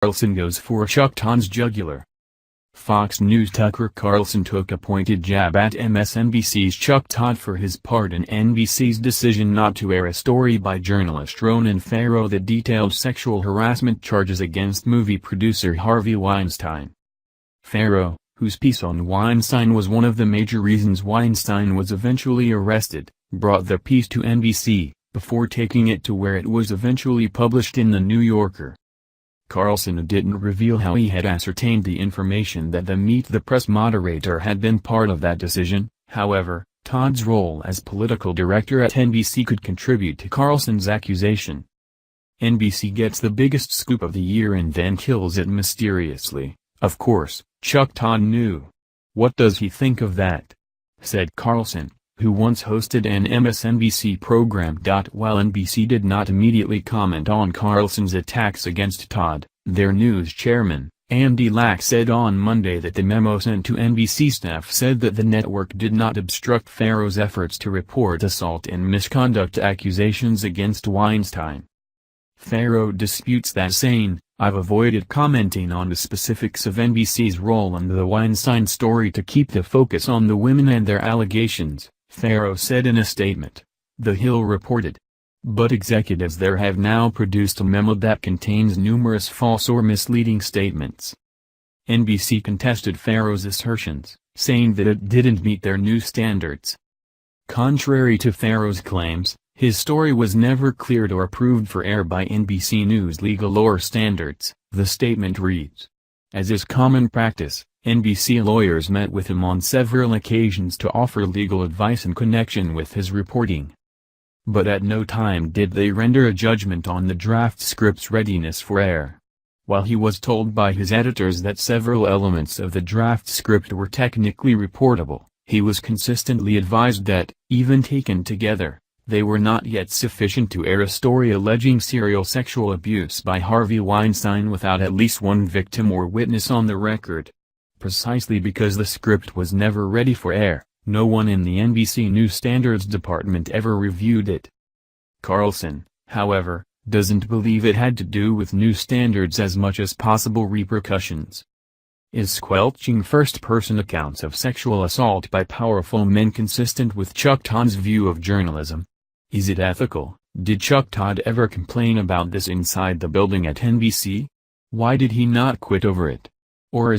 Carlson goes for Todd'S Jugular. Fox News' Tucker Carlson took a pointed jab at MSNBC's Chuck Todd for his part in NBC's decision not to air a story by journalist Ronan Farrow that detailed sexual harassment charges against movie producer Harvey Weinstein. Farrow, whose piece on Weinstein was one of the major reasons Weinstein was eventually arrested, brought the piece to NBC, before taking it to where it was eventually published in The New Yorker. Carlson didn't reveal how he had ascertained the information that the Meet the Press moderator had been part of that decision. However, Todd's role as political director at NBC could contribute to Carlson's accusation. NBC gets the biggest scoop of the year and then kills it mysteriously. Of course, Chuck Todd knew. "What does he think of that?" said Carlson, who once hosted an MSNBC program. While NBC did not immediately comment on Carlson's attacks against Todd, their news chairman, Andy Lack, said on Monday that the memo sent to NBC staff said that the network did not obstruct Farrow's efforts to report assault and misconduct accusations against Weinstein. Farrow disputes that, saying, "I've avoided commenting on the specifics of NBC's role in the Weinstein story to keep the focus on the women and their allegations," Farrow said in a statement. The Hill reported. But executives there have now produced a memo that contains numerous false or misleading statements. NBC contested Farrow's assertions, saying that it didn't meet their new standards. Contrary to Farrow's claims, his story was never cleared or approved for air by NBC News legal or standards, the statement reads. As is common practice, NBC lawyers met with him on several occasions to offer legal advice in connection with his reporting. But at no time did they render a judgment on the draft script's readiness for air. While he was told by his editors that several elements of the draft script were technically reportable, he was consistently advised that, even taken together, they were not yet sufficient to air a story alleging serial sexual abuse by Harvey Weinstein without at least one victim or witness on the record. Precisely because the script was never ready for air, no one in the NBC News Standards department ever reviewed it. Carlson, however, doesn't believe it had to do with new standards as much as possible repercussions. Is squelching first-person accounts of sexual assault by powerful men consistent with Chuck Todd's view of journalism? Is it ethical? Did Chuck Todd ever complain about this inside the building at NBC? Why did he not quit over it? Or is